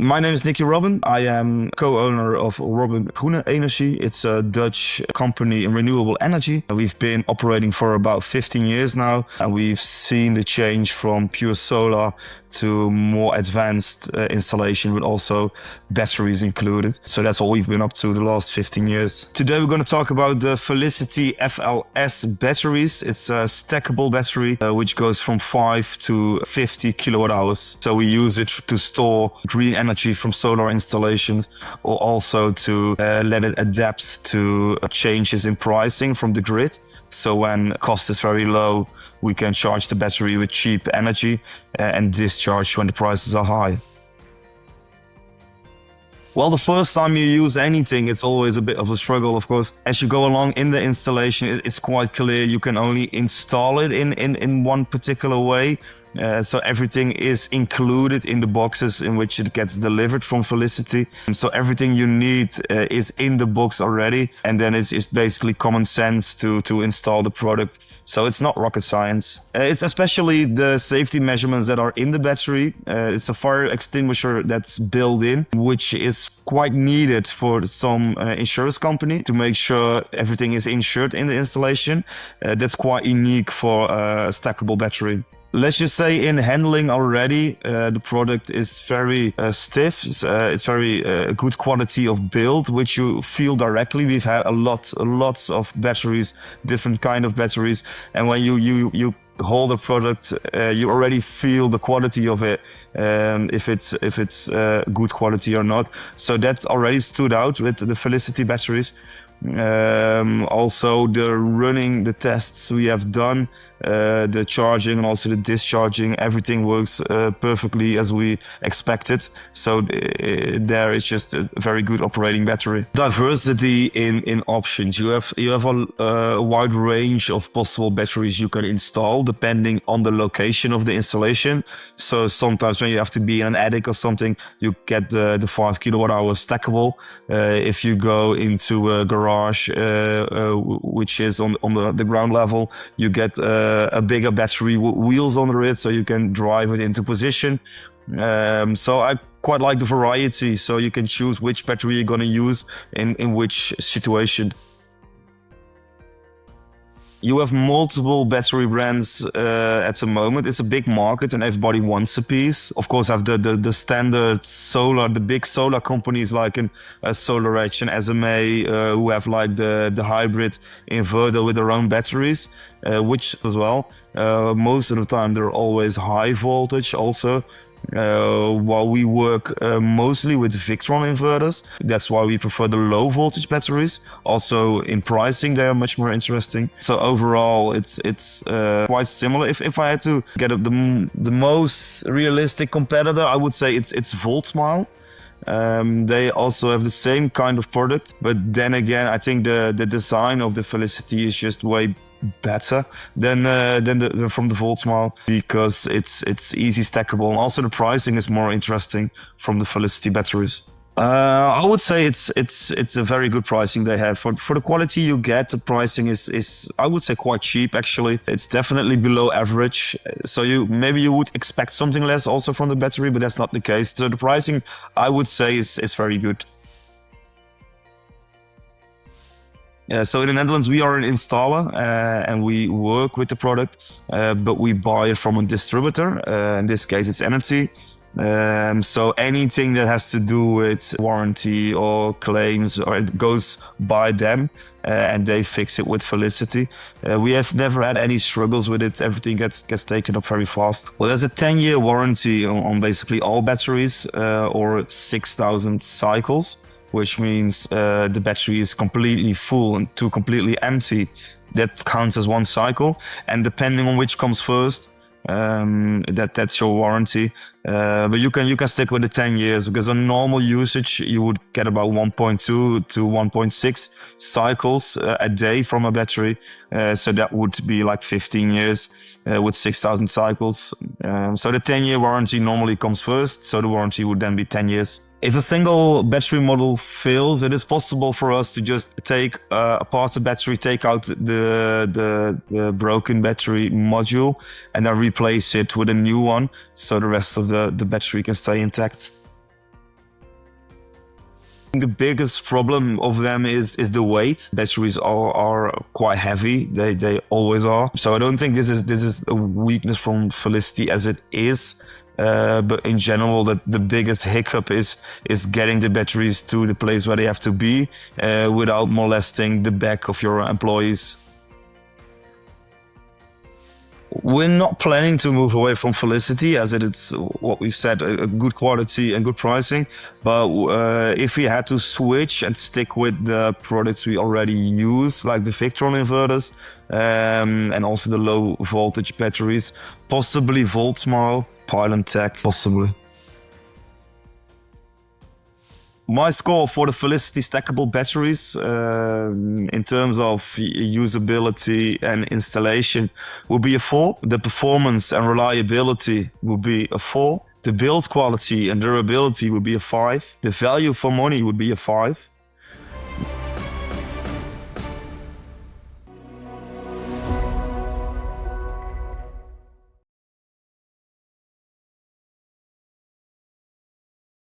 My name is Nicky Robben. I am co-owner of Robben Groene Energie. It's a Dutch company in renewable energy. We've been operating for about 15 years now, and we've seen the change from pure solar to more advanced installation with also batteries included. So that's what we've been up to the last 15 years. Today we're going to talk about the Felicity FLS batteries. It's a stackable battery which goes from 5 to 50 kilowatt hours. So we use it to store green energy from solar installations, or also to let it adapt to changes in pricing from the grid. So when cost is very low, we can charge the battery with cheap energy and discharge when the prices are high. Well, the first time you use anything, it's always a bit of a struggle, of course. As you go along in the installation, it's quite clear you can only install it in one particular way. So everything is included in the boxes in which it gets delivered from Felicity. So everything you need is in the box already. And then it's basically common sense to install the product. So it's not rocket science. It's especially the safety measurements that are in the battery. It's a fire extinguisher that's built in, which is quite needed for some insurance company to make sure everything is insured in the installation. That's quite unique for a stackable battery. Let's just say in handling already, the product is very stiff. It's very good quality of build, which you feel directly. We've had lots of batteries, different kind of batteries, and when you hold the product, you already feel the quality of it, if it's good quality or not. So that's already stood out with the Felicity batteries. Also the tests we have done, the charging and also the discharging, everything works perfectly as we expected. So there is just a very good operating battery. Diversity in options. You have a wide range of possible batteries you can install depending on the location of the installation. So sometimes when you have to be in an attic or something, you get the 5 kilowatt hour stackable. If you go into a garage, which is on the ground level, you get a bigger battery with wheels under it, so you can drive it into position. So I quite like the variety, so you can choose which battery you're going to use in which situation. You have multiple battery brands at the moment. It's a big market and everybody wants a piece. Of course, have the standard solar, the big solar companies like Solar Edge and SMA, who have like the hybrid inverter with their own batteries, which as well. Most of the time they're always high voltage also. While we work mostly with Victron inverters, that's why we prefer the low voltage batteries. Also in pricing, they are much more interesting. So overall, it's quite similar. If I had to get the most realistic competitor, I would say it's Voltsmile. They also have the same kind of product, but then again, I think the design of the Felicity is just way better than from the Voltsmile, because it's easy stackable, and also the pricing is more interesting from the Felicity batteries. I would say it's a very good pricing they have for the quality you get. The pricing is I would say quite cheap actually. It's definitely below average. So maybe you would expect something less also from the battery, but that's not the case. So the pricing, I would say, is very good. So in the Netherlands, we are an installer and we work with the product, but we buy it from a distributor. In this case, it's Energy. So anything that has to do with warranty or claims, or it goes by them and they fix it with Felicity. We have never had any struggles with it. Everything gets taken up very fast. Well, there's a 10-year warranty on basically all batteries, or 6,000 cycles, which means the battery is completely full and to completely empty. That counts as one cycle, and depending on which comes first, that's your warranty. But you can stick with the 10 years, because on normal usage you would get about 1.2 to 1.6 cycles a day from a battery. So that would be like 15 years with 6,000 cycles. So the 10-year warranty normally comes first, so the warranty would then be 10 years. If a single battery model fails, it is possible for us to just take apart the battery, take out the broken battery module, and then replace it with a new one, so the rest of the battery can stay intact. The biggest problem of them is the weight. Batteries are quite heavy. They always are. So I don't think this is a weakness from Felicity as it is. But in general, the biggest hiccup is getting the batteries to the place where they have to be without molesting the back of your employees. We're not planning to move away from Felicity, as it's what we've said, a good quality and good pricing. But if we had to switch and stick with the products we already use, like the Victron inverters and also the low voltage batteries, possibly Voltsmile, Pylon Tech, possibly. My score for the Felicity stackable batteries in terms of usability and installation will be a 4. The performance and reliability will be a 4. The build quality and durability would be a 5. The value for money would be a 5.